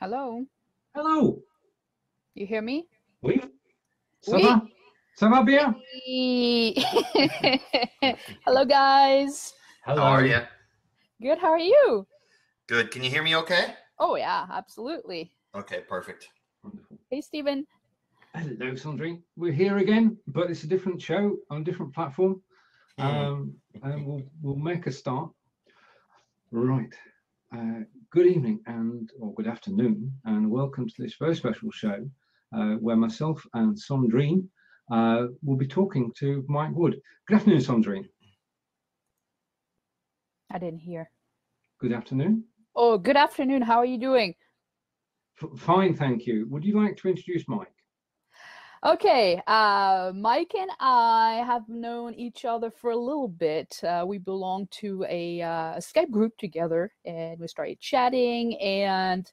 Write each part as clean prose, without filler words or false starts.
Hello, Hello. you hear me? Oui. Ça Oui. va? Ça va bien? Hello, guys. How are Hello. you? Good. How are you? Good. Can you hear me okay? Oh yeah, absolutely. Okay, perfect. Wonderful. Hey, Stephen. Hello, Cendrine. We're here again, but it's a different show on a different platform. And we'll make a start. Right. Good evening or good afternoon, and welcome to this very special show where myself and Cendrine will be talking to Mike Wood. Good afternoon, Cendrine. I didn't hear. Good afternoon. Oh, good afternoon. How are you doing? Fine, thank you. Would you like to introduce Mike? Okay, Mike and I have known each other for a little bit. We belong to a Skype group together, and we started chatting. And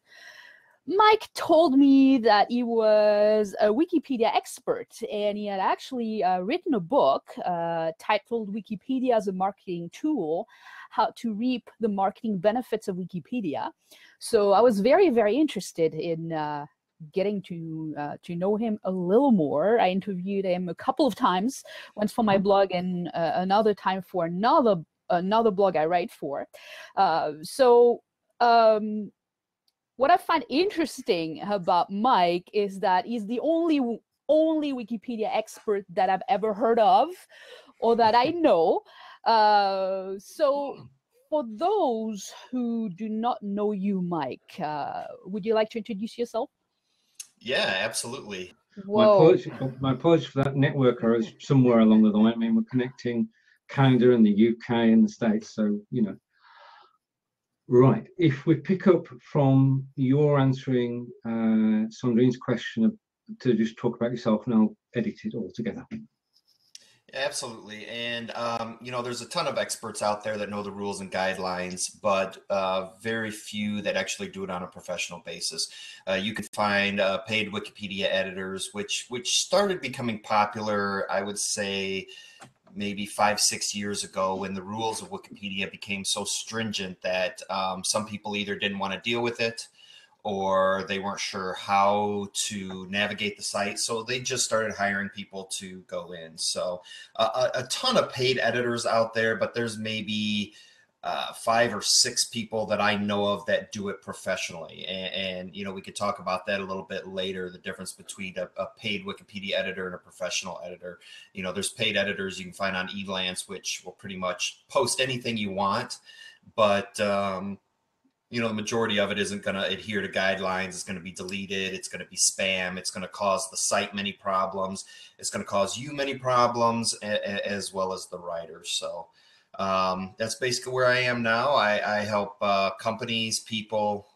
Mike told me that he was a Wikipedia expert, and he had actually written a book titled "Wikipedia as a Marketing Tool: How to Reap the Marketing Benefits of Wikipedia." So I was very, very interested in getting to know him a little more. I interviewed him a couple of times, once for my blog and another time for another blog I write for. What I find interesting about Mike is that he's the only Wikipedia expert that I've ever heard of, or that I know. So for those who do not know you, Mike, would you like to introduce yourself? Yeah, absolutely. Whoa. My apologies for that network error somewhere along the line. I mean, we're connecting Canada and the UK and the States, so Right. If we pick up from your answering Cendrine's question to just talk about yourself, and I'll edit it all together. Absolutely. And, there's a ton of experts out there that know the rules and guidelines, but very few that actually do it on a professional basis. You can find paid Wikipedia editors, which started becoming popular, I would say, maybe 5-6 years ago, when the rules of Wikipedia became so stringent that some people either didn't want to deal with it, or they weren't sure how to navigate the site. So they just started hiring people to go in. So a ton of paid editors out there, but there's maybe 5 or 6 people that I know of that do it professionally. And we could talk about that a little bit later, the difference between a paid Wikipedia editor and a professional editor. There's paid editors you can find on Elance, which will pretty much post anything you want, but the majority of it isn't going to adhere to guidelines. It's going to be deleted. It's going to be spam. It's going to cause the site many problems. It's going to cause you many problems, as well as the writers. So that's basically where I am now. I help companies, people,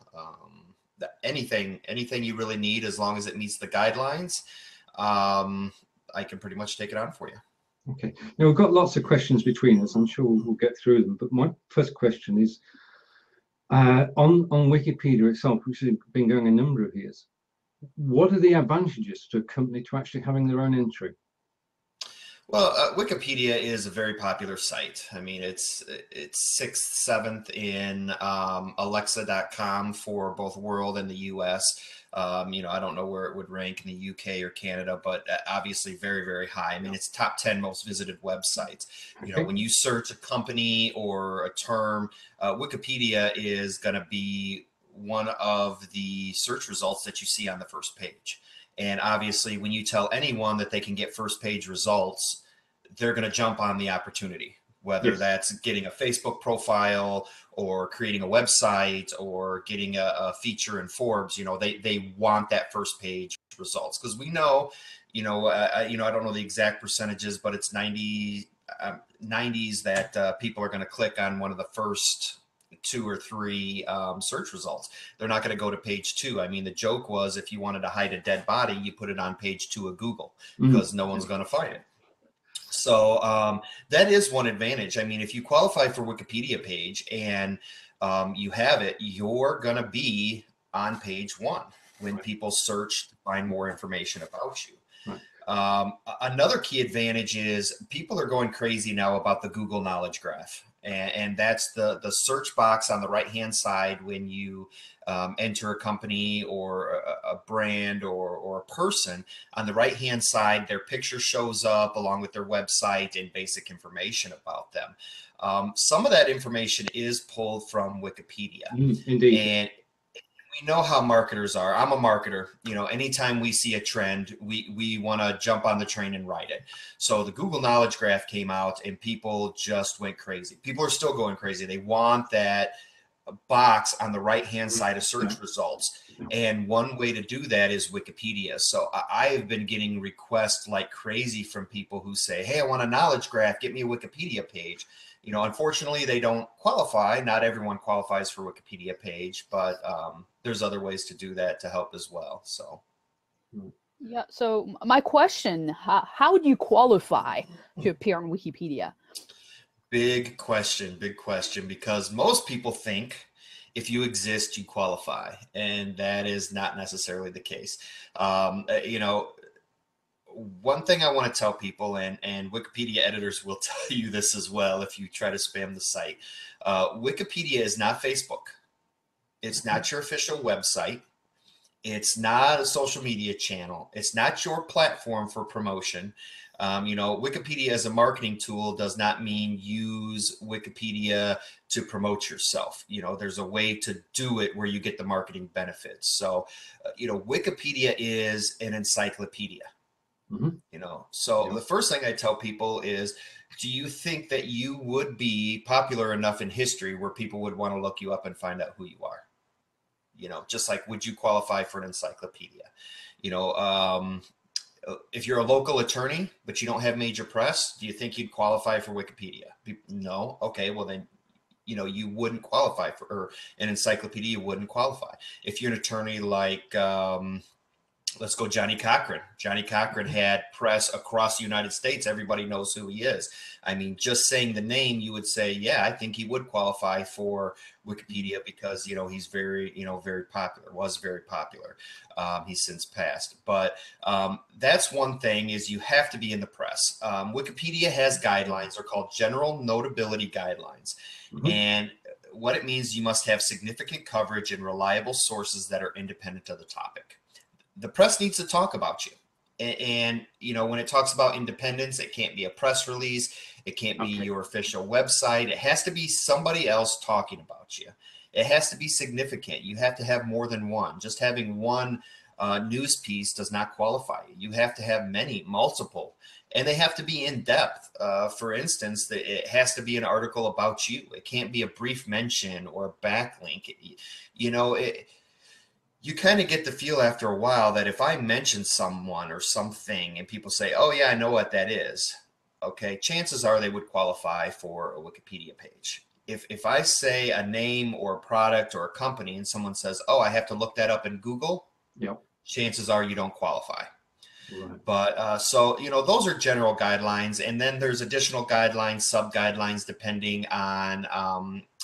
anything you really need, as long as it meets the guidelines. I can pretty much take it on for you. Okay. Now, we've got lots of questions between us. I'm sure we'll get through them. But my first question is, on Wikipedia itself, which has been going a number of years, what are the advantages to a company to actually having their own entry? Well, Wikipedia is a very popular site. I mean, it's 6th, 7th in Alexa.com for both world and the US. I don't know where it would rank in the UK or Canada, but obviously very, very high. I mean, it's top 10 most visited websites. When you search a company or a term, Wikipedia is going to be one of the search results that you see on the first page. And obviously, when you tell anyone that they can get first page results, they're going to jump on the opportunity, whether that's getting a Facebook profile or creating a website or getting a feature in Forbes. They want that first page results, because we know, I don't know the exact percentages, but it's 90s that people are going to click on one of the first 2 or 3 search results. They're not going to go to page 2. I mean, the joke was, if you wanted to hide a dead body, you put it on page 2 of Google, because no one's going to find it. So that is one advantage. I mean, if you qualify for Wikipedia page and you have it, you're going to be on page 1 when people search to find more information about you. Another key advantage is people are going crazy now about the Google Knowledge Graph. And that's the search box on the right-hand side when you enter a company or a brand or a person. On the right-hand side, their picture shows up along with their website and basic information about them. Some of that information is pulled from Wikipedia. Indeed. And we know how marketers are. I'm a marketer. Anytime we see a trend, we want to jump on the train and ride it. So the Google Knowledge Graph came out and people just went crazy. People are still going crazy. They want that box on the right-hand side of search results. And one way to do that is Wikipedia. So I have been getting requests like crazy from people who say, hey, I want a knowledge graph. Get me a Wikipedia page. Unfortunately, they don't qualify. Not everyone qualifies for Wikipedia page, but there's other ways to do that to help as well. So, yeah. So my question: how do you qualify to appear on Wikipedia? Big question, because most people think if you exist, you qualify, and that is not necessarily the case. One thing I want to tell people, and Wikipedia editors will tell you this as well if you try to spam the site, Wikipedia is not Facebook. It's not your official website. It's not a social media channel. It's not your platform for promotion. Wikipedia as a marketing tool does not mean use Wikipedia to promote yourself. There's a way to do it where you get the marketing benefits. So, Wikipedia is an encyclopedia. So the first thing I tell people is, do you think that you would be popular enough in history where people would want to look you up and find out who you are? Just like, would you qualify for an encyclopedia? If you're a local attorney, but you don't have major press, do you think you'd qualify for Wikipedia? No. Okay. Well, then, you wouldn't qualify or an encyclopedia, you wouldn't qualify. If you're an attorney like, let's go Johnny Cochran. Johnny Cochran had press across the United States. Everybody knows who he is. I mean, just saying the name, you would say, yeah, I think he would qualify for Wikipedia because, he's very, very popular, was very popular. He's since passed. But that's one thing is you have to be in the press. Wikipedia has guidelines. They're called general notability guidelines. And what it means, you must have significant coverage and reliable sources that are independent of the topic. The press needs to talk about you. And when it talks about independence, it can't be a press release. It can't be your official website. It has to be somebody else talking about you. It has to be significant. You have to have more than one. Just having one news piece does not qualify you. You have to have multiple, and they have to be in depth. For instance, it has to be an article about you. It can't be a brief mention or a backlink. You kind of get the feel after a while that if I mention someone or something and people say, oh yeah, I know what that is. Okay. Chances are they would qualify for a Wikipedia page. If I say a name or a product or a company and someone says, oh, I have to look that up in Google. Yep. Chances are you don't qualify. Right. But so, those are general guidelines. And then there's additional guidelines, sub-guidelines, depending on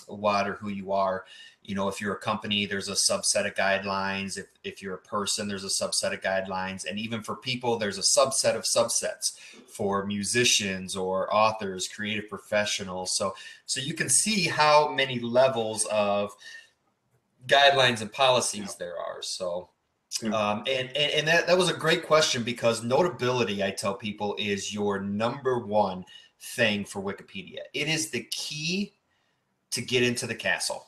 what or who you are. If you're a company, there's a subset of guidelines. If you're a person, there's a subset of guidelines. And even for people, there's a subset of subsets for musicians or authors, creative professionals. So you can see how many levels of guidelines and policies there are. So, and that was a great question, because notability, I tell people, is your number one thing for Wikipedia. It is the key to get into the castle.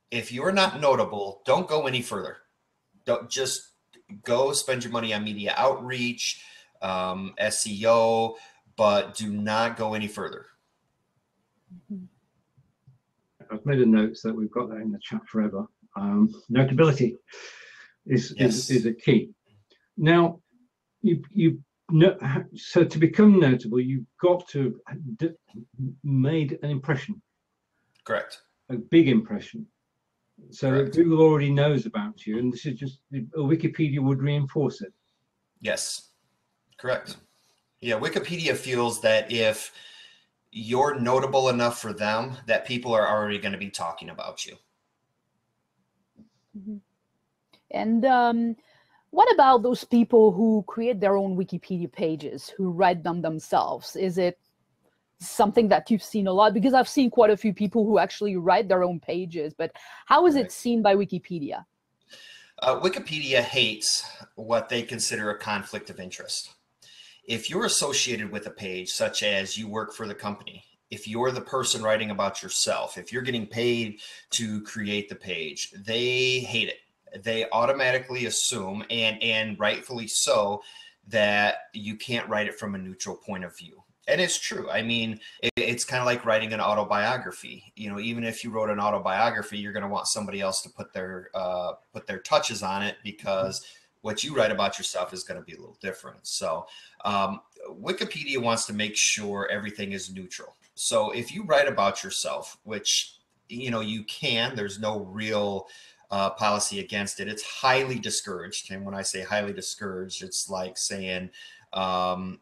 If you're not notable, don't go any further. Don't just go spend your money on media outreach, SEO, but do not go any further. I've made a note so that we've got that in the chat forever. Notability is a key. Now, so to become notable, you've got to have made an impression. Correct. A big impression. So Correct. Google already knows about you, and this is just Wikipedia would reinforce it. Yes, correct. Yeah, Wikipedia feels that if you're notable enough for them, that people are already going to be talking about you. And What about those people who create their own Wikipedia pages, who write them themselves? Is it something that you've seen a lot? Because I've seen quite a few people who actually write their own pages, but how is it seen by Wikipedia? Wikipedia hates what they consider a conflict of interest. If you're associated with a page, such as you work for the company, if you're the person writing about yourself, if you're getting paid to create the page, they hate it. They automatically assume, and rightfully so, that you can't write it from a neutral point of view. And it's true. I mean, it's kind of like writing an autobiography. You know, even if you wrote an autobiography, you're going to want somebody else to put their touches on it, because what you write about yourself is going to be a little different. So Wikipedia wants to make sure everything is neutral. So if you write about yourself, which, you know, you can, there's no real policy against it. It's highly discouraged. And when I say highly discouraged, it's like saying,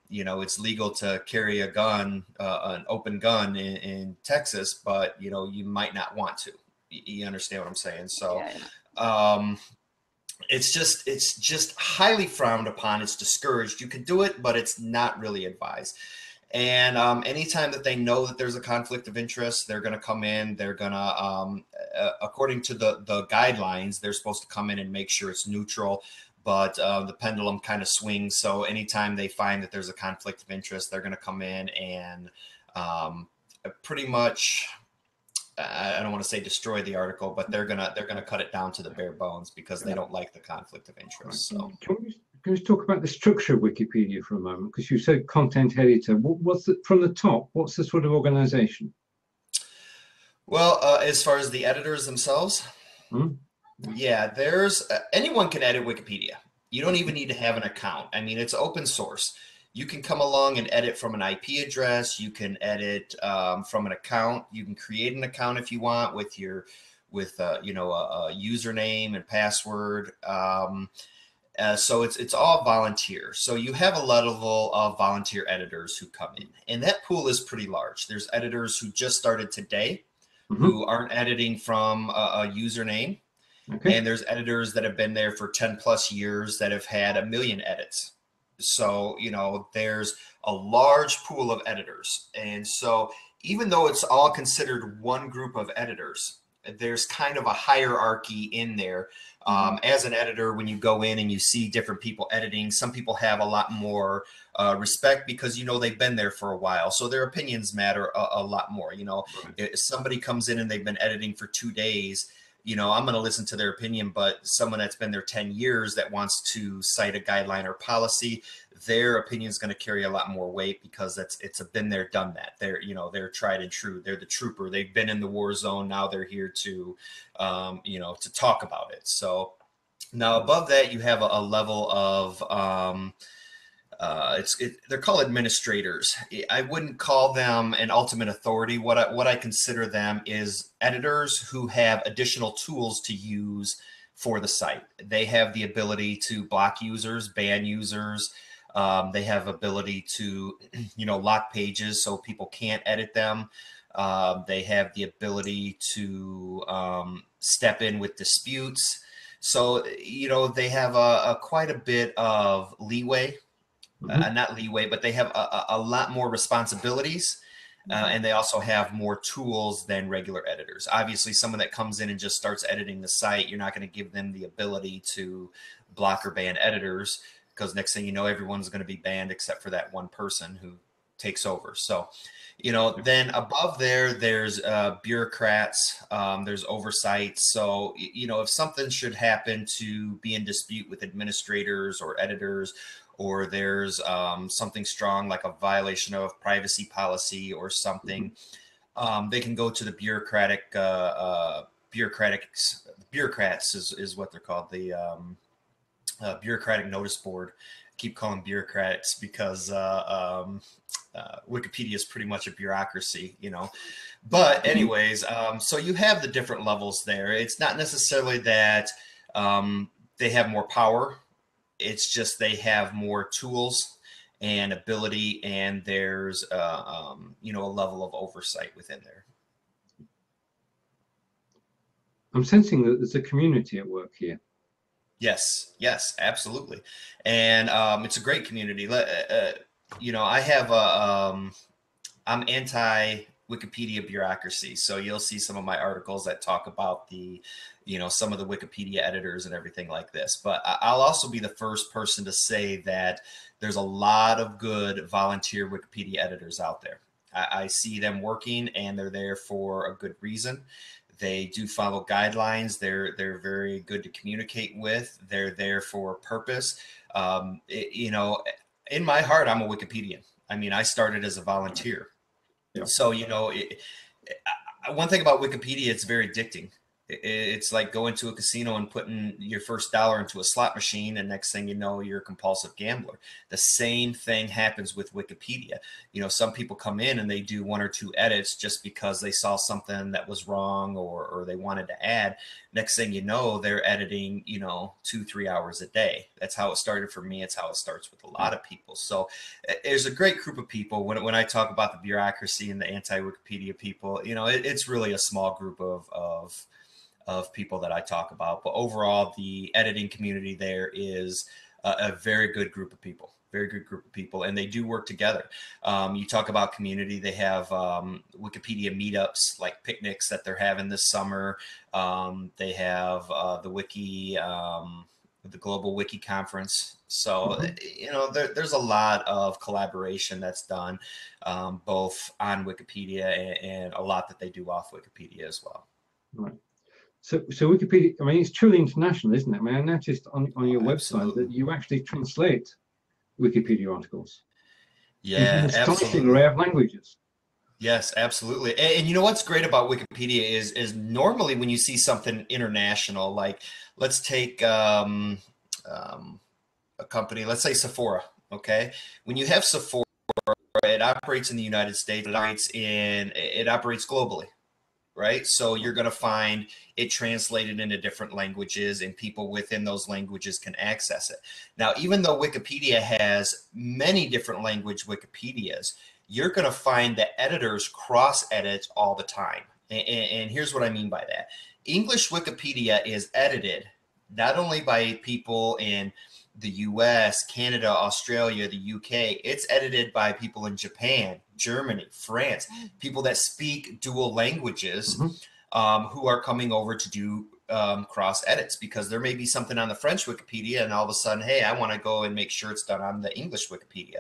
you know, it's legal to carry a gun, an open gun in Texas, but, you know, you might not want to. You understand what I'm saying? So it's just highly frowned upon. It's discouraged. You can do it, but it's not really advised. And anytime that they know that there's a conflict of interest, they're going to come in. They're going to, according to the guidelines, they're supposed to come in and make sure it's neutral. But the pendulum kind of swings. So anytime they find that there's a conflict of interest, they're going to come in and pretty much, I don't want to say destroy the article, but they're gonna cut it down to the bare bones, because they don't like the conflict of interest. So can we just talk about the structure of Wikipedia for a moment? Because you said content editor. What's the, from the top? What's the sort of organization? Well, as far as the editors themselves, yeah, there's anyone can edit Wikipedia. You don't even need to have an account. I mean, it's open source. You can come along and edit from an IP address. You can edit from an account. You can create an account if you want with your you know, a username and password. So it's all volunteer. So you have a level of volunteer editors who come in, and that pool is pretty large. There's editors who just started today, who aren't editing from a username. And there's editors that have been there for 10 plus years that have had 1 million edits. So, you know, there's a large pool of editors. And so even though it's all considered one group of editors, there's kind of a hierarchy in there. As an editor, when you go in and you see different people editing, some people have a lot more respect, because, you know, they've been there for a while. So their opinions matter a lot more. You know, if somebody comes in and they've been editing for 2 days, you know, I'm going to listen to their opinion, but someone that's been there 10 years that wants to cite a guideline or policy, their opinion is going to carry a lot more weight, because it's a been there, done that. They're, you know, they're tried and true. They're the trooper. They've been in the war zone. Now they're here to, you know, to talk about it. So now above that, you have a level of, they're called administrators. I wouldn't call them an ultimate authority. What I consider them is editors who have additional tools to use for the site. They have the ability to block users, ban users. They have ability to, you know, lock pages so people can't edit them. They have the ability to step in with disputes. So, you know, they have quite a bit of leeway. Not leeway, but they have a lot more responsibilities, and they also have more tools than regular editors. Obviously, someone that comes in and just starts editing the site, you're not going to give them the ability to block or ban editors, because next thing you know, everyone's going to be banned except for that one person who takes over. So, you know, then above there, there's bureaucrats, there's oversight. So, you know, if something should happen to be in dispute with administrators or editors, or there's something strong like a violation of privacy policy or something, they can go to the bureaucrats is what they're called, the bureaucratic notice board. I keep calling bureaucrats because Wikipedia is pretty much a bureaucracy, you know. But anyways, so you have the different levels there. It's not necessarily that they have more power. It's just they have more tools and ability, and there's you know, a level of oversight within there. I'm sensing that there's a community at work here. Yes, yes, absolutely. And it's a great community. You know, I have I'm anti Wikipedia bureaucracy. So you'll see some of my articles that talk about the, you know, some of the Wikipedia editors and everything like this. But I'll also be the first person to say that there's a lot of good volunteer Wikipedia editors out there. I see them working, and they're there for a good reason. They do follow guidelines. They're very good to communicate with. They're there for a purpose. You know, in my heart, I'm a Wikipedian. I mean, I started as a volunteer. Yeah. So, you know, one thing about Wikipedia, it's very addicting. It's like going to a casino and putting your first dollar into a slot machine, and next thing you know, you're a compulsive gambler. The same thing happens with Wikipedia. You know, some people come in and they do one or two edits just because they saw something that was wrong, or they wanted to add. Next thing you know, they're editing, you know, 2-3 hours a day. That's how it started for me. It's how it starts with a lot of people. So there's a great group of people. When I talk about the bureaucracy and the anti-Wikipedia people, you know, it's really a small group of people that I talk about. But overall, the editing community there is a very good group of people, very good group of people, and they do work together. You talk about community, they have Wikipedia meetups, like picnics that they're having this summer. They have the Global Wiki Conference. So, you know, there's a lot of collaboration that's done, both on Wikipedia and a lot that they do off Wikipedia as well. Right. So Wikipedia, I mean, it's truly international, isn't it? I mean, I noticed on your website that you actually translate Wikipedia articles into an astonishing array of languages. Yes, absolutely. And you know what's great about Wikipedia is normally when you see something international, like let's take a company, let's say Sephora. Okay, when you have Sephora, it operates in the United States, it operates globally. Right? So you're going to find it translated into different languages, and people within those languages can access it. Now, even though Wikipedia has many different language Wikipedias, you're going to find that editors cross-edit all the time. And here's what I mean by that. English Wikipedia is edited not only by people in the US, Canada, Australia, the UK. It's edited by people in Japan, Germany, France, people that speak dual languages, who are coming over to do cross edits, because there may be something on the French Wikipedia and all of a sudden, hey, I want to go and make sure it's done on the English Wikipedia.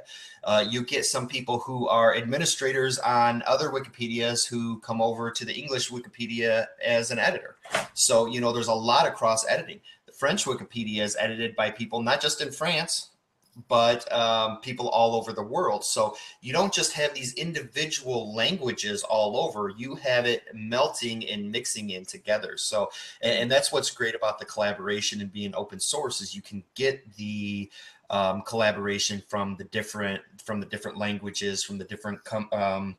You get some people who are administrators on other Wikipedias who come over to the English Wikipedia as an editor. So, you know, there's a lot of cross editing. The French Wikipedia is edited by people not just in France, but people all over the world. So you don't just have these individual languages all over, you have it melting and mixing in together. So, and that's what's great about the collaboration and being open source, is you can get the collaboration from the different languages, from the different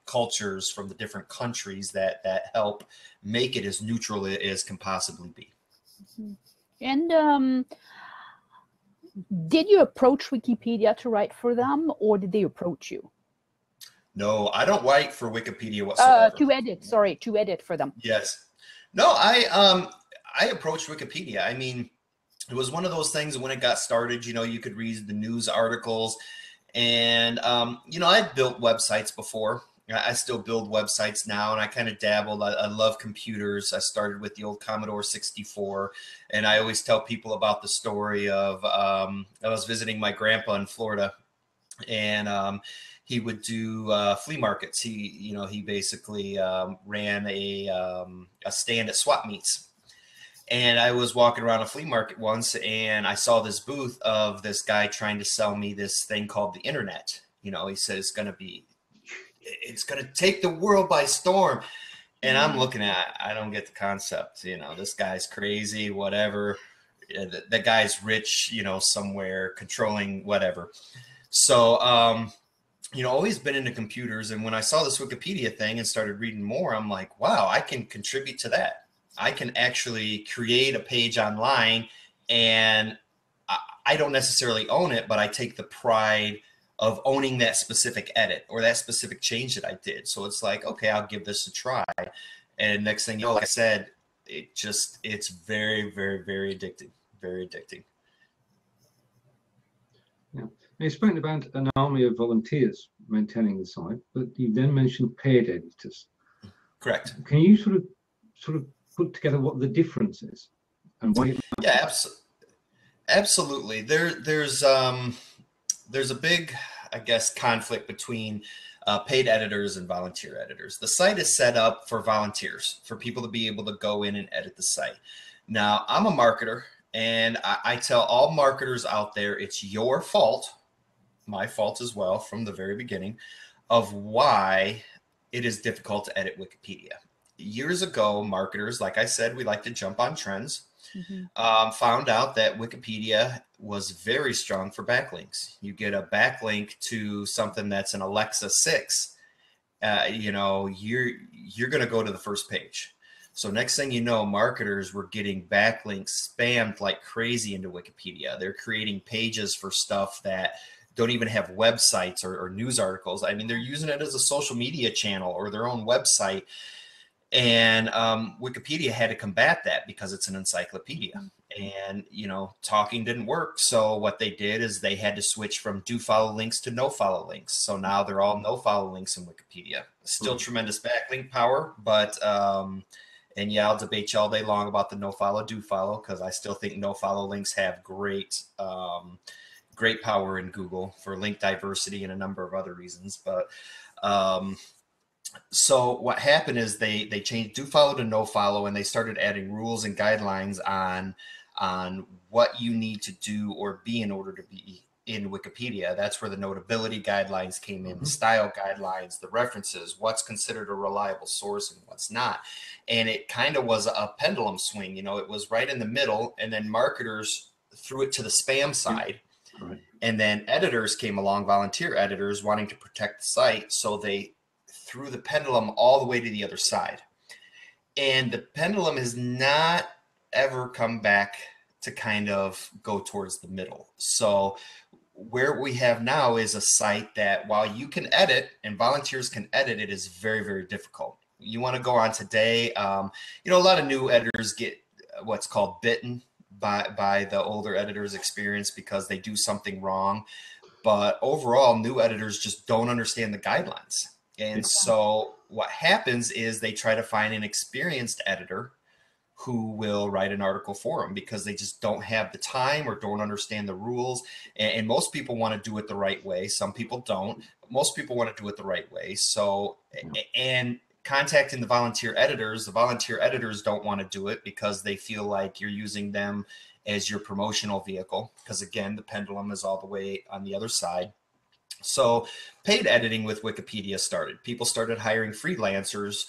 cultures, from the different countries that help make it as neutral as can possibly be. And did you approach Wikipedia to write for them, or did they approach you? No, I don't write for Wikipedia whatsoever. To edit for them. Yes. No, I approached Wikipedia. I mean, it was one of those things when it got started, you know, you could read the news articles, and you know, I'd built websites before. I still build websites now, and I kind of dabbled. I love computers. I started with the old Commodore 64, and I always tell people about the story of I was visiting my grandpa in Florida, and he would do flea markets. He basically ran a stand at swap meets. And I was walking around a flea market once, and I saw this booth of this guy trying to sell me this thing called the internet. You know, he said it's going to take the world by storm. And I'm looking at, I don't get the concept. You know, this guy's crazy, whatever. The guy's rich, you know, somewhere controlling whatever. So, you know, always been into computers. And when I saw this Wikipedia thing and started reading more, I'm like, wow, I can contribute to that. I can actually create a page online, and I don't necessarily own it, but I take the pride of owning that specific edit or that specific change that I did. So it's like, okay, I'll give this a try. And next thing you know, like I said, it's very, very, very addicting, very addicting. Yeah. Now, you spoke about an army of volunteers maintaining the site, but you then mentioned paid editors. Correct. Can you sort of put together what the difference is and why it Yeah, absolutely. There's a big, I guess, conflict between paid editors and volunteer editors. The site is set up for volunteers, for people to be able to go in and edit the site. Now, I'm a marketer, and I tell all marketers out there, it's your fault, my fault as well, from the very beginning, of why it is difficult to edit Wikipedia. Years ago, marketers, like I said, we like to jump on trends. Found out that Wikipedia was very strong for backlinks. You get a backlink to something that's an Alexa 6, you know, you're going to go to the first page. So next thing you know, marketers were getting backlinks spammed like crazy into Wikipedia. They're creating pages for stuff that don't even have websites or news articles. I mean, they're using it as a social media channel or their own website. And Wikipedia had to combat that because it's an encyclopedia. And, you know, talking didn't work. So what they did is they had to switch from do follow links to no follow links. So now they're all no follow links in Wikipedia. Still tremendous backlink power, but and yeah, I'll debate you all day long about the no follow, do follow, because I still think no follow links have great great power in Google for link diversity and a number of other reasons. But so what happened is they changed do follow to no follow, and they started adding rules and guidelines on what you need to do or be in order to be in Wikipedia. That's where the notability guidelines came in, the style guidelines, the references, what's considered a reliable source and what's not. And it kind of was a pendulum swing, you know, it was right in the middle, and then marketers threw it to the spam side. Right. And then editors came along, volunteer editors wanting to protect the site, so they threw the pendulum all the way to the other side. And the pendulum has not ever come back to kind of go towards the middle. So where we have now is a site that, while you can edit and volunteers can edit, it is very, very difficult. You want to go on today, you know, a lot of new editors get what's called bitten by the older editors' experience because they do something wrong. But overall, new editors just don't understand the guidelines. And so what happens is they try to find an experienced editor who will write an article for them because they just don't have the time or don't understand the rules. And most people want to do it the right way. Some people don't. But most people want to do it the right way. So, and contacting the volunteer editors don't want to do it because they feel like you're using them as your promotional vehicle. Because again, the pendulum is all the way on the other side. So paid editing with Wikipedia started. People started hiring freelancers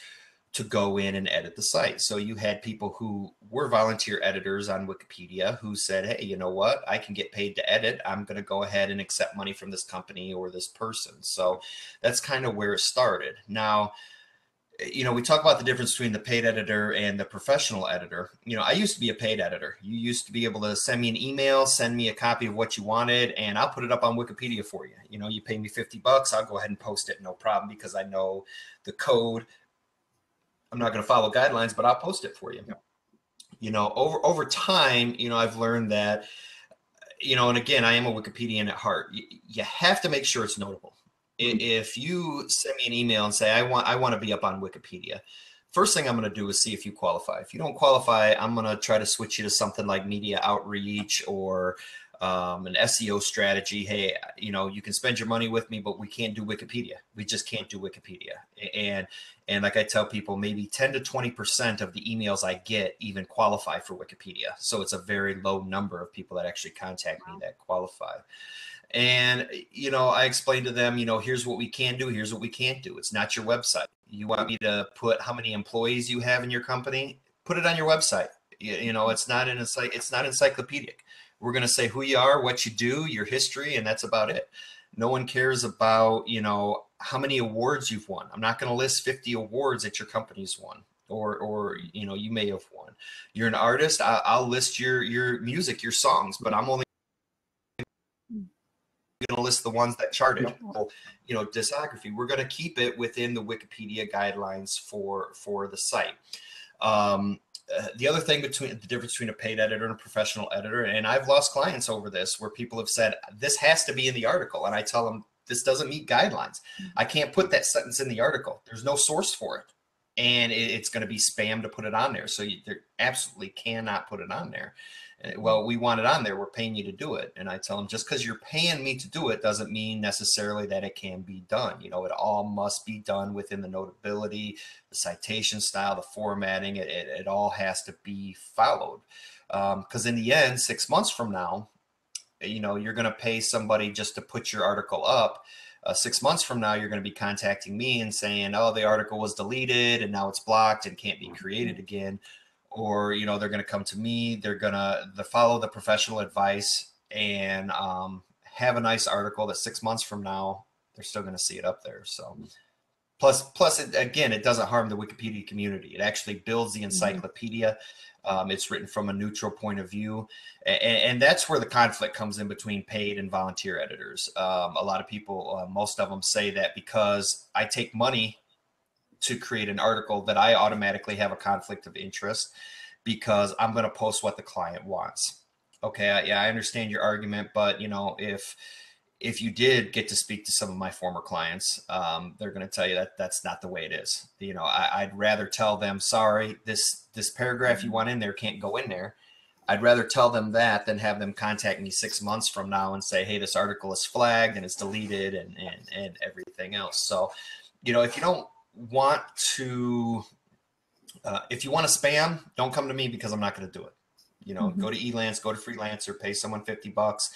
to go in and edit the site. So you had people who were volunteer editors on Wikipedia who said, hey, you know what? I can get paid to edit. I'm going to go ahead and accept money from this company or this person. So that's kind of where it started. Now, you know, we talk about the difference between the paid editor and the professional editor. You know, I used to be a paid editor. You used to be able to send me an email, send me a copy of what you wanted, and I'll put it up on Wikipedia for you. You know, you pay me $50, I'll go ahead and post it, no problem, because I know the code. I'm not going to follow guidelines, but I'll post it for you. You know, over time, you know, I've learned that, you know, and again, I am a Wikipedian at heart. You have to make sure it's notable. If you send me an email and say, I want to be up on Wikipedia, first thing I'm going to do is see if you qualify. If you don't qualify, I'm going to try to switch you to something like media outreach or an SEO strategy. Hey, you know, you can spend your money with me, but we can't do Wikipedia. We just can't do Wikipedia. And like I tell people, maybe 10 to 20% of the emails I get even qualify for Wikipedia. So it's a very low number of people that actually contact me that qualify. And, you know, I explained to them, you know, here's what we can do. Here's what we can't do. It's not your website. You want me to put how many employees you have in your company? Put it on your website. You know, it's not encyclopedic. We're going to say who you are, what you do, your history, and that's about it. No one cares about, you know, how many awards you've won. I'm not going to list 50 awards that your company's won. Or you know, you may have won. You're an artist. I'll list your music, your songs, but I'm only going to list the ones that charted. You know, discography. We're going to keep it within the Wikipedia guidelines for the site. the other thing between the difference between a paid editor and a professional editor, and I've lost clients over this, where people have said, this has to be in the article. And I tell them, this doesn't meet guidelines. I can't put that sentence in the article. There's no source for it. And it's going to be spam to put it on there. So you absolutely cannot put it on there. Well, we want it on there. We're paying you to do it. And I tell them, just because you're paying me to do it doesn't mean necessarily that it can be done. You know, it all must be done within the notability, the citation style, the formatting. It all has to be followed. Because in the end, 6 months from now, you know, you're going to pay somebody just to put your article up. 6 months from now, you're going to be contacting me and saying, oh, the article was deleted and now it's blocked and can't be created again. Or, you know, they're going to come to me, they're going to follow the professional advice and have a nice article that 6 months from now, they're still going to see it up there. So plus again, it doesn't harm the Wikipedia community. It actually builds the encyclopedia. It's written from a neutral point of view. And that's where the conflict comes in between paid and volunteer editors. A lot of people, most of them say that because I take money to create an article, that I automatically have a conflict of interest because I'm going to post what the client wants. Okay, yeah, I understand your argument, but you know, if you did get to speak to some of my former clients, they're going to tell you that that's not the way it is. You know, I'd rather tell them, sorry, this paragraph you want in there can't go in there. I'd rather tell them that than have them contact me 6 months from now and say, hey, this article is flagged and it's deleted and everything else. So, you know, if you don't want to, if you want to spam, don't come to me because I'm not going to do it. You know, go to Elance, go to Freelancer, pay someone $50.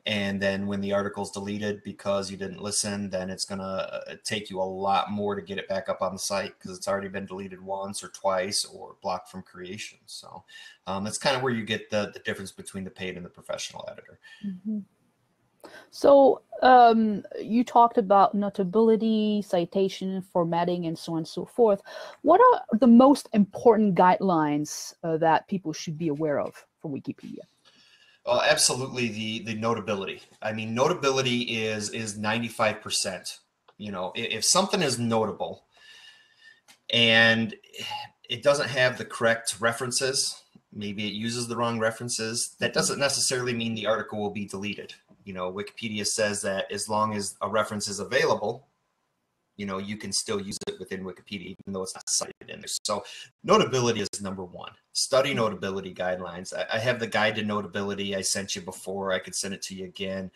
And then when the article's deleted because you didn't listen, then it's going to take you a lot more to get it back up on the site because it's already been deleted once or twice or blocked from creation. So that's kind of where you get the difference between the paid and the professional editor. So you talked about notability, citation, formatting, and so on and so forth. What are the most important guidelines that people should be aware of for Wikipedia? Well, absolutely the notability. I mean, notability is 95%. You know, if something is notable and it doesn't have the correct references, maybe it uses the wrong references, that doesn't necessarily mean the article will be deleted. You know, Wikipedia says that as long as a reference is available, you know, you can still use it within Wikipedia, even though it's not cited in there. So notability is number one. Study notability guidelines. I have the guide to notability I sent you before. I could send it to you again.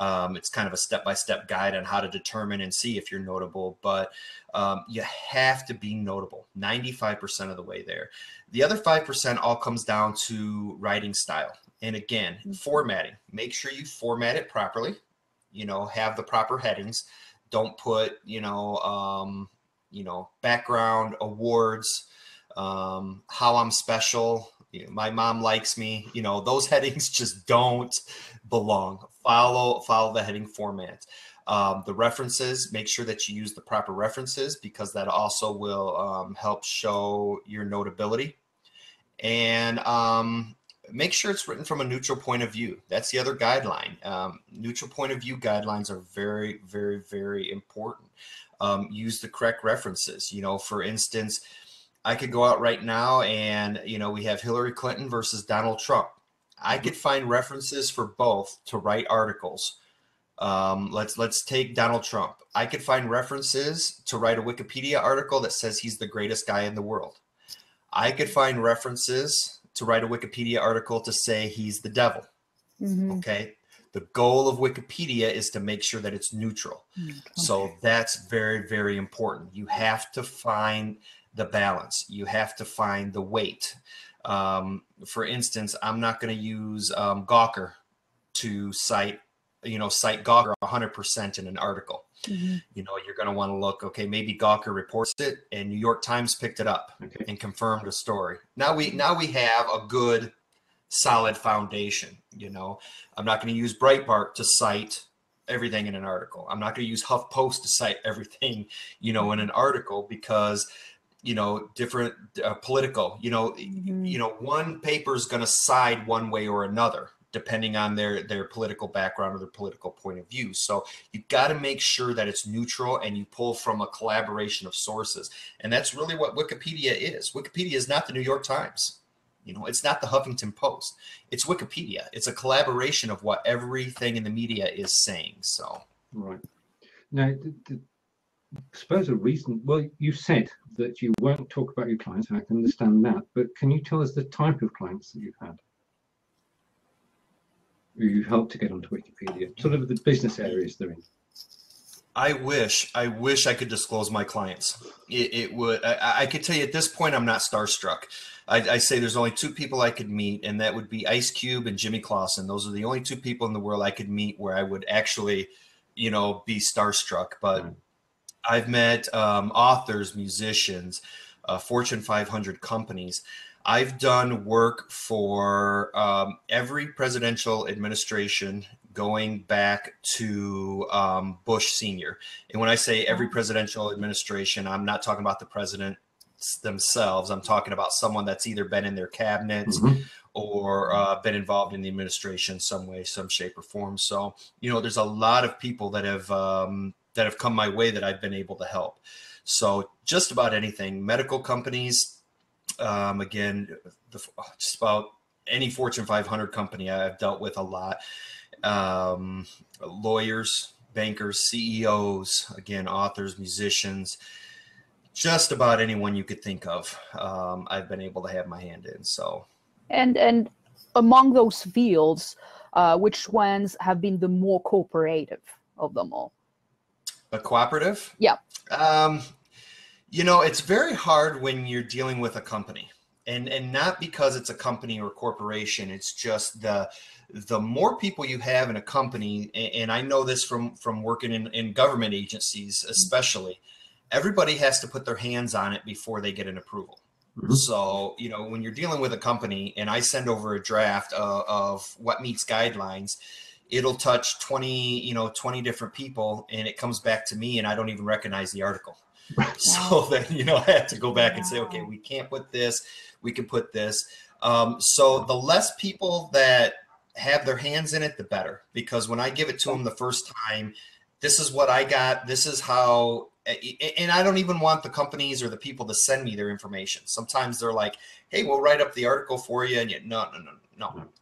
It's kind of a step-by-step guide on how to determine and see if you're notable, but you have to be notable 95% of the way there. The other 5% all comes down to writing style. And again, formatting. Make sure you format it properly, you know, have the proper headings. Don't put, background, awards, how I'm special, you know, my mom likes me, you know, those headings just don't belong. Follow the heading format. The references, make sure that you use the proper references because that also will help show your notability. And make sure it's written from a neutral point of view. That's the other guideline. Neutral point of view guidelines are very, very, very important. Use the correct references. You know, for instance, I could go out right now and, you know, we have Hillary Clinton versus Donald Trump. I could find references for both to write articles. Let's take Donald Trump. I could find references to write a Wikipedia article that says he's the greatest guy in the world. I could find references to write a Wikipedia article to say he's the devil. Okay. The goal of Wikipedia is to make sure that it's neutral. So that's very, very important. You have to find the balance. You have to find the weight. For instance, I'm not going to use Gawker to cite Gawker 100% in an article. You know, you're going to want to look, okay, maybe Gawker reports it and New York Times picked it up and confirmed a story. Now we have a good solid foundation. You know, I'm not going to use Breitbart to cite everything in an article. I'm not going to use HuffPost to cite everything, you know, in an article because, you know, different political, you know, one paper is going to side one way or another, depending on their political background or their political point of view. So you got to make sure that it's neutral and you pull from a collaboration of sources. And that's really what Wikipedia is. Wikipedia is not the New York Times. You know, it's not the Huffington Post. It's Wikipedia. It's a collaboration of what everything in the media is saying. So, right. Now, I suppose a reason, well, you said that you won't talk about your clients, and I can understand that, but can you tell us the type of clients that you've had? Who you've helped to get onto Wikipedia, sort of the business areas they're in. I wish I could disclose my clients. It would, I could tell you at this point, I'm not starstruck. I say there's only two people I could meet, and that would be Ice Cube and Jimmy Clausen. Those are the only two people in the world I could meet where I would actually, you know, be starstruck. But I've met authors, musicians, Fortune 500 companies. I've done work for every presidential administration going back to Bush Sr. And when I say every presidential administration, I'm not talking about the president themselves. I'm talking about someone that's either been in their cabinet or been involved in the administration some way, some shape or form. So, you know, there's a lot of people that have come my way that I've been able to help. So just about anything, medical companies, again, just about any Fortune 500 company I've dealt with a lot. Lawyers, bankers, CEOs, again, authors, musicians, just about anyone you could think of, I've been able to have my hand in. So, and among those fields, which ones have been the more cooperative of them all? A cooperative? Yeah. You know, it's very hard when you're dealing with a company, and not because it's a company or corporation. It's just the more people you have in a company, and I know this from working in government agencies, especially, everybody has to put their hands on it before they get an approval. So, you know, when you're dealing with a company and I send over a draft of what meets guidelines, it'll touch 20 different people, and it comes back to me and I don't even recognize the article. So then, you know, I have to go back and say, okay, we can't put this, we can put this. So the less people that have their hands in it, the better, because when I give it to them the first time, this is what I got. This is how, and I don't even want the companies or the people to send me their information. Sometimes they're like, hey, we'll write up the article for you. And no.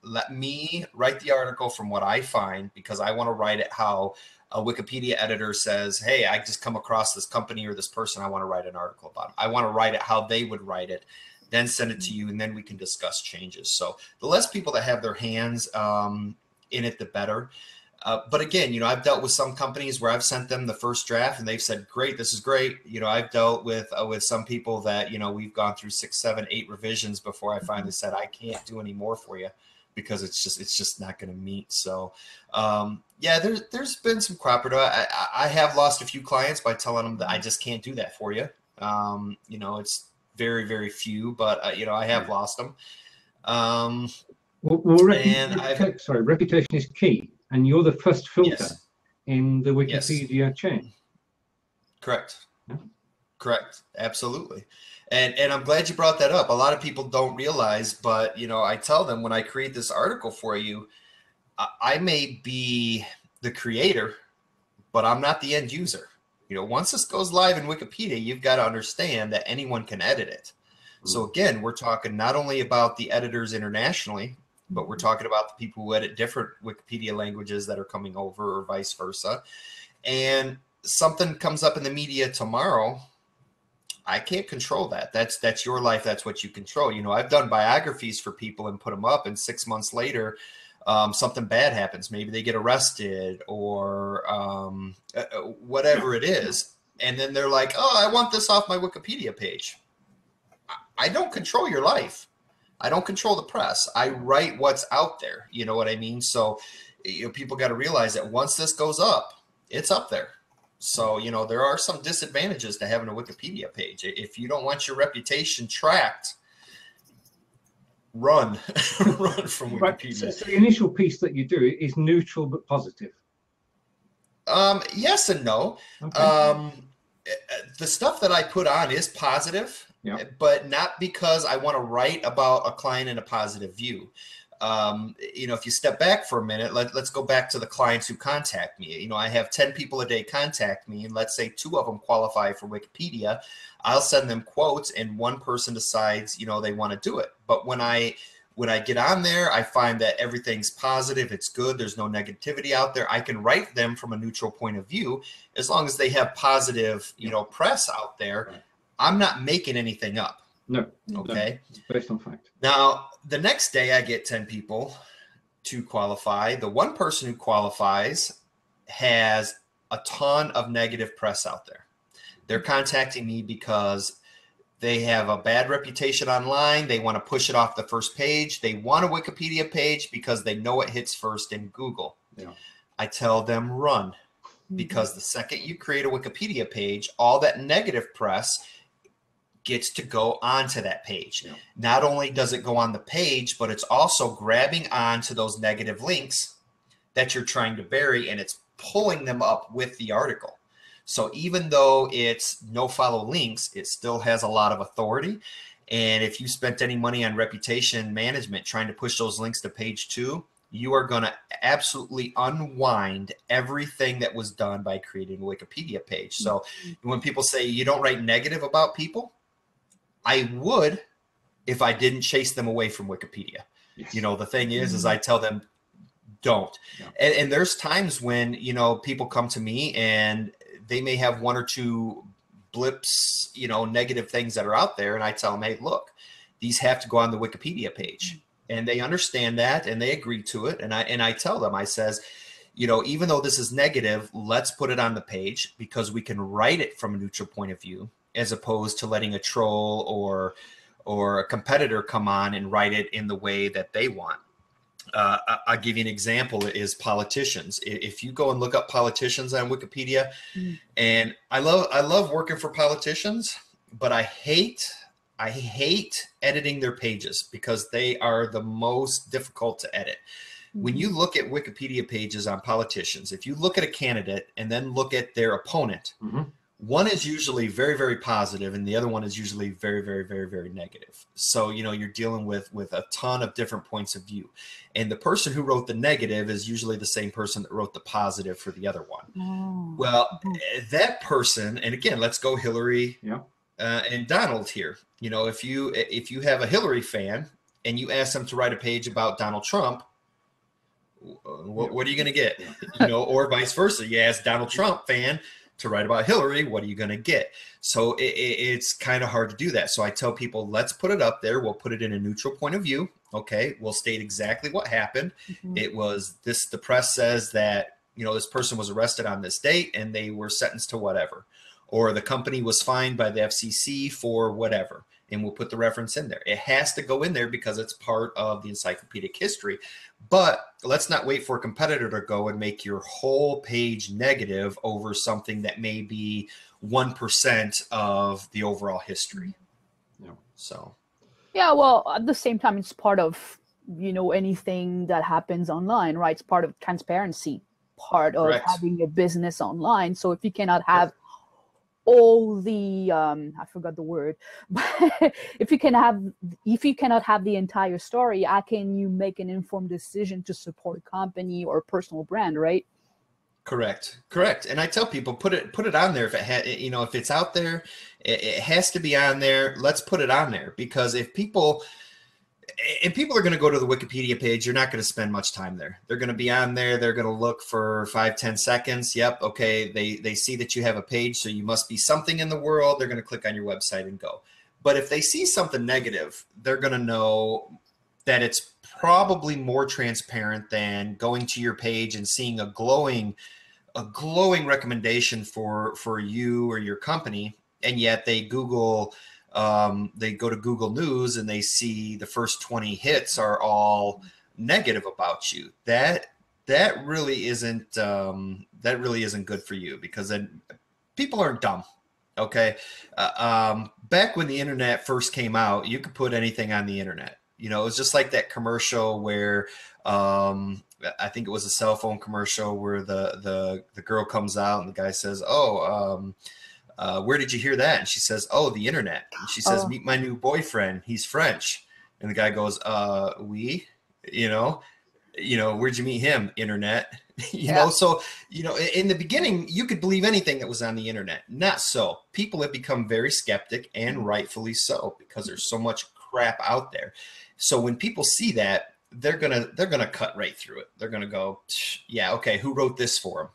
Let me write the article from what I find, because I want to write it how a Wikipedia editor says, hey, I just come across this company or this person, I want to write an article about them. I want to write it how they would write it, then send it to you, and then we can discuss changes. So the less people that have their hands in it, the better. But again, you know, I've dealt with some companies where I've sent them the first draft and they've said, great, this is great. You know, I've dealt with some people that, you know, we've gone through 6, 7, 8 revisions before I finally said, I can't do any more for you, because it's just not going to meet. So, yeah, there's been some cooperative. I have lost a few clients by telling them that I just can't do that for you. You know, it's very, very few, but you know, I have lost them. Reputation is key, and you're the first filter in the Wikipedia chain. Correct. Yeah. Correct. Absolutely. And I'm glad you brought that up. A lot of people don't realize, but, you know, I tell them when I create this article for you, I may be the creator, but I'm not the end user. You know, once this goes live in Wikipedia, you've got to understand that anyone can edit it. So again, we're talking not only about the editors internationally, but we're talking about the people who edit different Wikipedia languages that are coming over, or vice versa. And something comes up in the media tomorrow, I can't control that. That's your life. That's what you control. You know, I've done biographies for people and put them up, and 6 months later, something bad happens. Maybe they get arrested or whatever it is. And then they're like, oh, I want this off my Wikipedia page. I don't control your life. I don't control the press. I write what's out there. You know what I mean? So, you know, people got to realize that once this goes up, it's up there. So, you know, there are some disadvantages to having a Wikipedia page. If you don't want your reputation tracked, run from Wikipedia. Right. So the initial piece that you do is neutral but positive. Yes and no. Okay. The stuff that I put on is positive, but not because I want to write about a client in a positive view. You know, if you step back for a minute, let's go back to the clients who contact me. You know, I have 10 people a day contact me, and let's say 2 of them qualify for Wikipedia. I'll send them quotes, and one person decides, you know, they want to do it. But when I get on there, I find that everything's positive. It's good. There's no negativity out there. I can write them from a neutral point of view as long as they have positive, press out there. Right. I'm not making anything up. No. Okay. No, based on fact. Now, the next day I get 10 people to qualify. The one person who qualifies has a ton of negative press out there. They're contacting me because they have a bad reputation online. They want to push it off the first page. They want a Wikipedia page because they know it hits first in Google. Yeah. I tell them run, because the second you create a Wikipedia page, all that negative press gets to go onto that page. Yeah. Not only does it go on the page, but it's also grabbing onto those negative links that you're trying to bury, and it's pulling them up with the article. So even though it's no follow links, it still has a lot of authority. And if you spent any money on reputation management trying to push those links to page 2, you are going to absolutely unwind everything that was done by creating a Wikipedia page. So when people say you don't write negative about people, I would if I didn't chase them away from Wikipedia. Yes. The thing is I tell them don't. Yeah. And there's times when, people come to me and they may have one or two blips, negative things that are out there. And I tell them, hey, look, these have to go on the Wikipedia page. And they understand that and they agree to it. And I tell them, I says, even though this is negative, let's put it on the page because we can write it from a neutral point of view, as opposed to letting a troll or a competitor come on and write it in the way that they want. I'll give you an example is politicians. If you go and look up politicians on Wikipedia, and I love working for politicians, but I hate editing their pages because they are the most difficult to edit. When you look at Wikipedia pages on politicians, if you look at a candidate and then look at their opponent, one is usually very, very positive, and the other one is usually very, very, very, very negative. So, you're dealing with a ton of different points of view. And the person who wrote the negative is usually the same person that wrote the positive for the other one. Oh. Well, that person, and again, let's go Hillary and Donald here. If you have a Hillary fan and you ask them to write a page about Donald Trump, what are you going to get? Or vice versa. You ask Donald Trump fan to write about Hillary, what are you going to get? So it's kind of hard to do that. So I tell people, let's put it up there. We'll put it in a neutral point of view. Okay. We'll state exactly what happened. It was this, the press says that, this person was arrested on this date and they were sentenced to whatever, or the company was fined by the FCC for whatever. And we'll put the reference in there. It has to go in there because it's part of the encyclopedic history. But let's not wait for a competitor to go and make your whole page negative over something that may be 1% of the overall history. So. Yeah, well, at the same time, it's part of, anything that happens online, right? It's part of transparency, part of having a business online. So if you cannot have all the I forgot the word, but if you cannot have the entire story, how can you make an informed decision to support a company or a personal brand, right? Correct. And I tell people, put it on there. If it if it's out there, it has to be on there. Let's put it on there, because if people are going to go to the Wikipedia page, you're not going to spend much time there. They're going to be on there. They're going to look for 5-10 seconds. Yep. Okay. They see that you have a page, so you must be something in the world. They're going to click on your website and go. But if they see something negative, they're going to know that it's probably more transparent than going to your page and seeing a glowing recommendation for you or your company. And yet they go to Google News and they see the first 20 hits are all negative about you. That really isn't good for you, because then people aren't dumb. Okay. Back when the internet first came out, you could put anything on the internet. It was just like that commercial where I think it was a cell phone commercial where the girl comes out and the guy says, where did you hear that? And she says, the internet. And she says, meet my new boyfriend. He's French. And the guy goes, oui, where'd you meet him? Internet. So, in the beginning, you could believe anything that was on the internet. Not so. People have become very skeptic, and rightfully so, because there's so much crap out there. So when people see that, they're gonna cut right through it. They're gonna go, yeah, okay, who wrote this for them?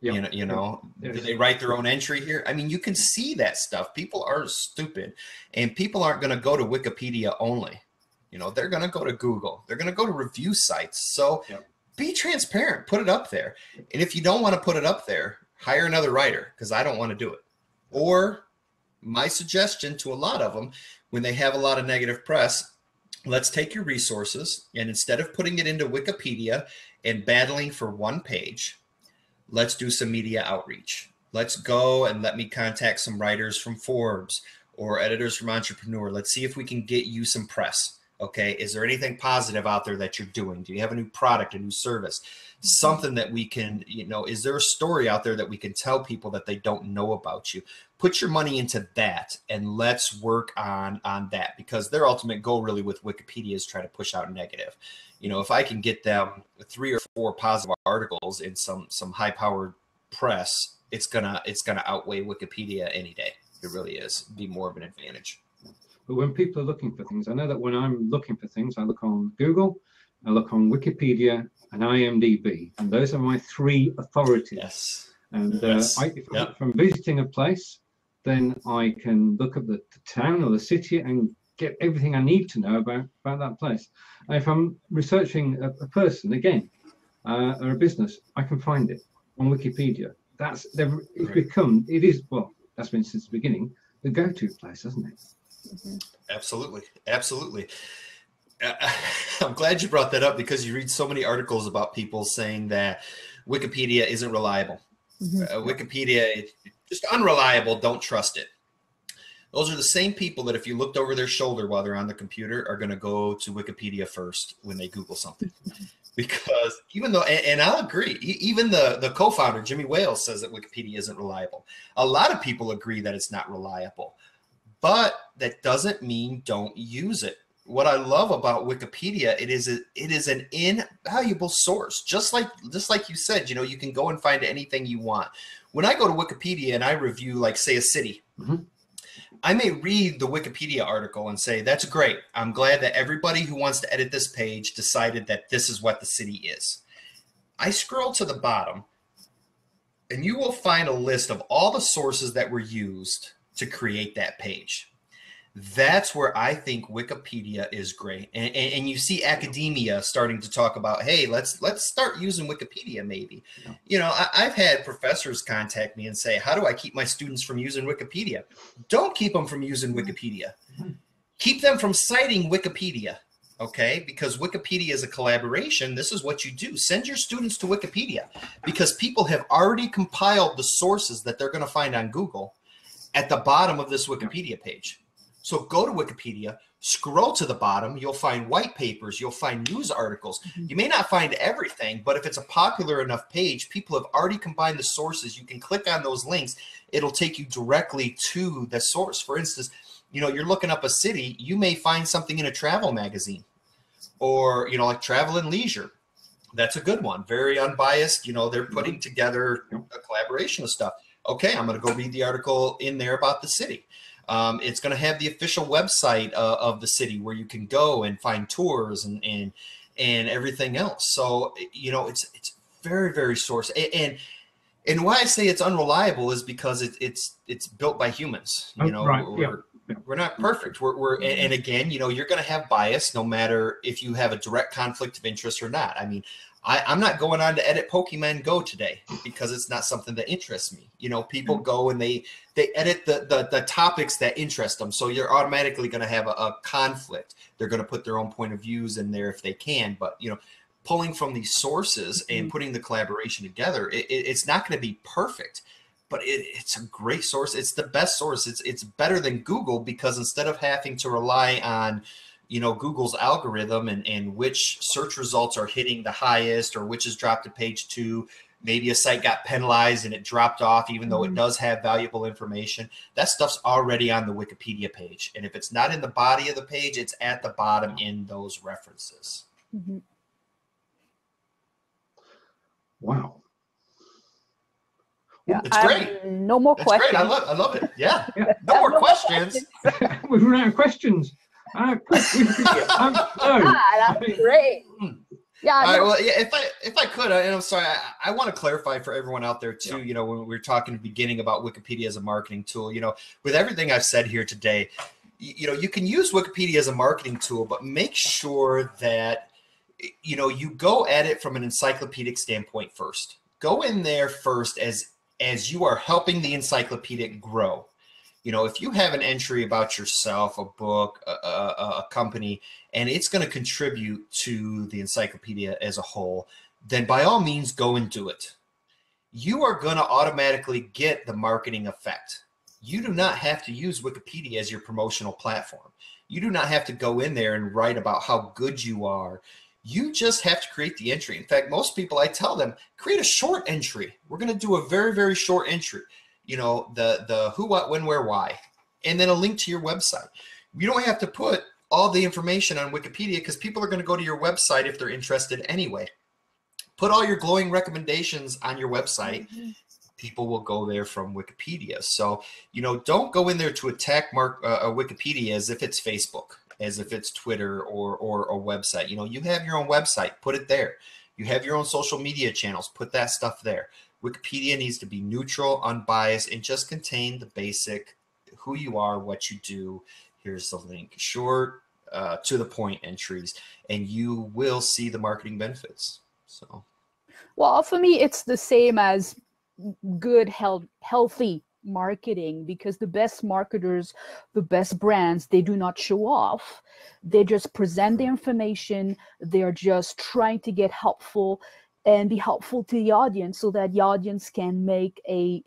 Yep. Did they write their own entry here? I mean, you can see that stuff. People are stupid, and people aren't going to go to Wikipedia only. They're going to go to Google. They're going to go to review sites. So be transparent. Put it up there. And if you don't want to put it up there, hire another writer, because I don't want to do it. Or my suggestion to a lot of them, when they have a lot of negative press, let's take your resources, and instead of putting it into Wikipedia and battling for one page, let's do some media outreach. Let's go and let me contact some writers from Forbes or editors from Entrepreneur. Let's see if we can get you some press. Okay. Is there anything positive out there that you're doing? Do you have a new product, a new service, something that we can, is there a story out there that we can tell people that they don't know about you? Put your money into that, and let's work on that, because their ultimate goal really with Wikipedia is try to push out negative. If I can get them 3 or 4 positive articles in some high-powered press, it's gonna outweigh Wikipedia any day. It really is. Be more of an advantage. But when people are looking for things, I know that when I'm looking for things, I look on Google, I look on Wikipedia, and IMDb, and those are my 3 authorities. Yes. And if I'm visiting a place, then I can look at the town or the city and get everything I need to know about that place. And if I'm researching a person, again, or a business, I can find it on Wikipedia. That's been since the beginning, the go-to place, hasn't it? Mm-hmm. Absolutely. I'm glad you brought that up, because you read so many articles about people saying that Wikipedia isn't reliable. Mm-hmm. Wikipedia is just unreliable. Don't trust it. Those are the same people that if you looked over their shoulder while they're on the computer are going to go to Wikipedia first when they Google something. Because even though, and I'll agree, even the co-founder, Jimmy Wales, says that Wikipedia isn't reliable. A lot of people agree that it's not reliable, but that doesn't mean don't use it. What I love about Wikipedia, it is an invaluable source. Just like you said, you can go and find anything you want. When I go to Wikipedia and I review, like, say, a city, I may read the Wikipedia article and say, that's great. I'm glad that everybody who wants to edit this page decided that this is what the city is. I scroll to the bottom, and you will find a list of all the sources that were used to create that page. That's where I think Wikipedia is great. And you see academia starting to talk about, hey, let's start using Wikipedia maybe. I've had professors contact me and say, how do I keep my students from using Wikipedia? Don't keep them from using Wikipedia. Keep them from citing Wikipedia, okay? Because Wikipedia is a collaboration. This is what you do. Send your students to Wikipedia, because people have already compiled the sources that they're going to find on Google at the bottom of this Wikipedia page. So go to Wikipedia, scroll to the bottom, you'll find white papers, you'll find news articles. You may not find everything, but if it's a popular enough page, people have already combined the sources. You can click on those links. It'll take you directly to the source. For instance, you're looking up a city, you may find something in a travel magazine, or, like Travel and Leisure. That's a good one. Very unbiased. They're putting together a collaboration of stuff. Okay, I'm going to go read the article in there about the city. It's going to have the official website of the city where you can go and find tours and everything else. So, it's very, very source. And why I say it's unreliable is because it's built by humans. We're not perfect. And again, you're going to have bias no matter if you have a direct conflict of interest or not. I mean, I'm not going on to edit Pokemon Go today because it's not something that interests me. People go and they edit the topics that interest them. So you're automatically going to have a conflict. They're going to put their own point of views in there if they can. But, pulling from these sources and putting the collaboration together, it's not going to be perfect, but it's a great source. It's the best source. It's better than Google, because instead of having to rely on Google's algorithm and which search results are hitting the highest or which has dropped to page 2. Maybe a site got penalized and it dropped off, even though it does have valuable information. That stuff's already on the Wikipedia page. And if it's not in the body of the page, it's at the bottom in those references. Mm-hmm. Wow. Yeah, it's great. No more questions. Great. I love it. Yeah. No more questions. We've run out of questions. Wikipedia. I'm That's great. Yeah. All right. No, Well, yeah, if I could, and I'm sorry, I want to clarify for everyone out there too. Yeah. You know, when we were talking at the beginning about Wikipedia as a marketing tool, you know, with everything I've said here today, you know, you can use Wikipedia as a marketing tool, but make sure that you know you go at it from an encyclopedic standpoint first. Go in there first as you are helping the encyclopedic grow. You know, if you have an entry about yourself, a book, a company, and it's going to contribute to the encyclopedia as a whole, then by all means, go and do it. You are going to automatically get the marketing effect. You do not have to use Wikipedia as your promotional platform. You do not have to go in there and write about how good you are. You just have to create the entry. In fact, most people, I tell them, create a short entry. We're going to do a very, very short entry. You know, the who, what, when, where, why, and then a link to your website. You don't have to put all the information on Wikipedia because people are going to go to your website if they're interested anyway. Put all your glowing recommendations on your website. People will go there from Wikipedia. So, you know, don't go in there to attack Wikipedia as if it's Facebook, as if it's Twitter or a website. You know, you have your own website, put it there. You have your own social media channels, put that stuff there. Wikipedia needs to be neutral, unbiased, and just contain the basic who you are, what you do. Here's the link. Short, to the point entries, and you will see the marketing benefits. So, well, for me, it's the same as good, healthy marketing, because the best marketers, the best brands, they do not show off. They just present the information. They're just trying to get helpful and be helpful to the audience so that the audience can make a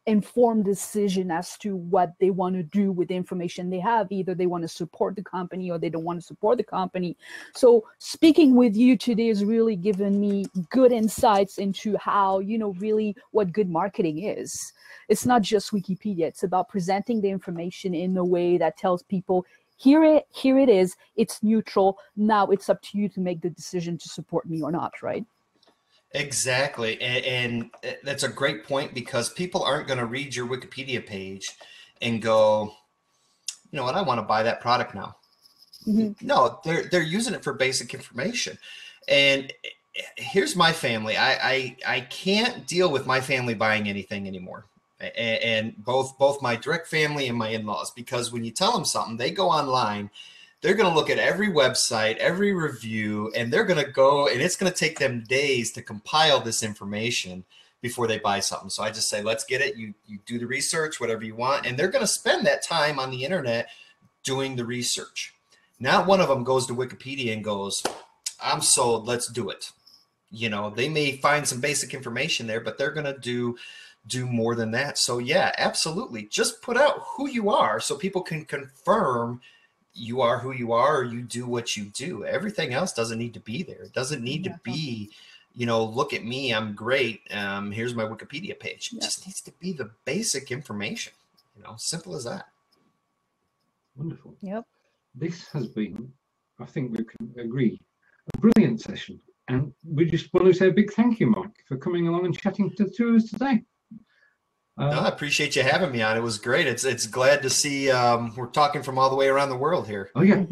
informed decision as to what they want to do with the information they have. Either they want to support the company or they don't want to support the company. So speaking with you today has really given me good insights into how, you know, really what good marketing is. It's not just Wikipedia. It's about presenting the information in a way that tells people, here it is, it's neutral. Now it's up to you to make the decision to support me or not, right? exactly. And that's a great point because people aren't going to read your Wikipedia page and go, you know what, I want to buy that product now. Mm-hmm. No, they're using it for basic information. And here's my family. I can't deal with my family buying anything anymore. And both my direct family and my in-laws, because when you tell them something, they go online, they're going to look at every website, every review, and they're going to go, and it's going to take them days to compile this information before they buy something. So I just say, let's get it. You do the research, whatever you want. And they're going to spend that time on the internet doing the research. Not one of them goes to Wikipedia and goes, I'm sold, let's do it. You know, they may find some basic information there, but they're going to do more than that. So yeah, absolutely. Just put out who you are so people can confirm you are who you are, or you do what you do. Everything else doesn't need to be there. It doesn't need to be, you know, look at me, I'm great. Here's my Wikipedia page. It just needs to be the basic information, you know, simple as that. Wonderful. Yep. This has been, I think we can agree, a brilliant session. And we just want to say a big thank you, Mike, for coming along and chatting to the two of us today. No, I appreciate you having me on. It was great. It's glad to see we're talking from all the way around the world here. Oh yeah,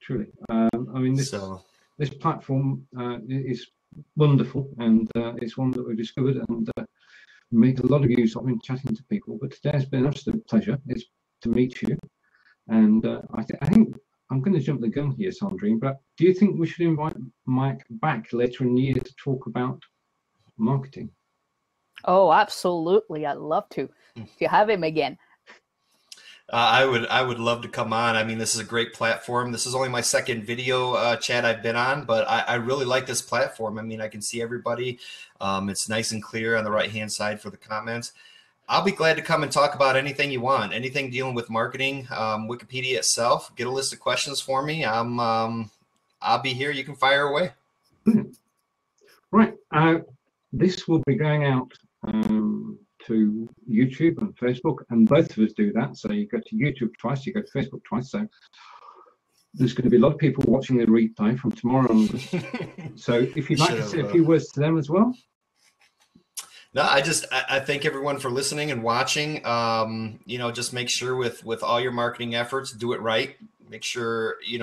truly. I mean, this platform is wonderful, and it's one that we've discovered and make a lot of use of in chatting to people. But today has been an absolute pleasure. It's to meet you, and I think I'm going to jump the gun here, Cendrine. But do you think we should invite Mike back later in the year to talk about marketing? Oh, absolutely. I'd love to have him again. I would love to come on. I mean, this is a great platform. This is only my second video chat I've been on, but I really like this platform. I mean, I can see everybody. It's nice and clear on the right-hand side for the comments. I'll be glad to come and talk about anything you want, anything dealing with marketing, Wikipedia itself. Get a list of questions for me. I'll be here. You can fire away. Right. This will be going out to YouTube and Facebook, and both of us do that. So you go to YouTube twice, you go to Facebook twice. So there's going to be a lot of people watching the replay from tomorrow onwards. So if you'd like to say a few words to them as well. No, I thank everyone for listening and watching. You know, just make sure with all your marketing efforts, do it right. Make sure you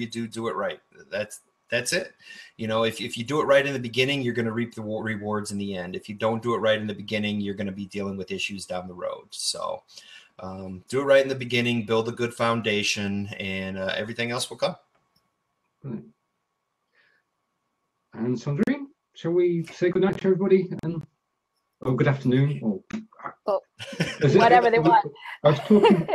do it right. That's it. If you do it right in the beginning, you're going to reap the rewards in the end. If you don't do it right in the beginning, you're going to be dealing with issues down the road. So do it right in the beginning, build a good foundation, and everything else will come. Brilliant. And Cendrine, shall we say good night to everybody? And good afternoon, or whatever they want. I was talking.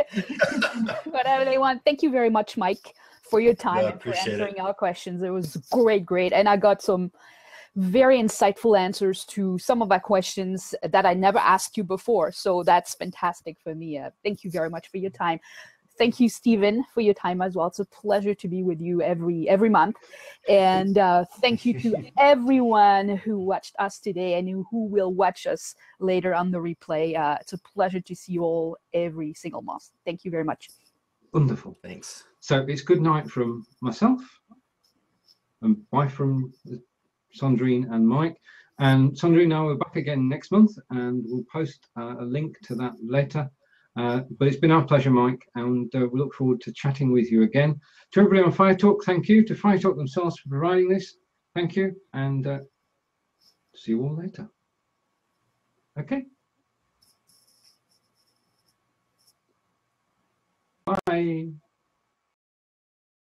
Whatever they want. Thank you very much, Mike, for your time and for appreciate answering our questions. It was great. And I got some very insightful answers to some of our questions that I never asked you before. So that's fantastic for me. Thank you very much for your time. Thank you, Stephen, for your time as well. It's a pleasure to be with you every month. And thank you to everyone who watched us today and who will watch us later on the replay. It's a pleasure to see you all every single month. Thank you very much. Wonderful. Thanks. So it's good night from myself, and bye from Cendrine and Mike. And Cendrine and I are back again next month, and we'll post a link to that later. But it's been our pleasure, Mike, and we look forward to chatting with you again. To everybody on Fire Talk, thank you. To Fire Talk themselves for providing this, thank you, and see you all later. Okay. Bye.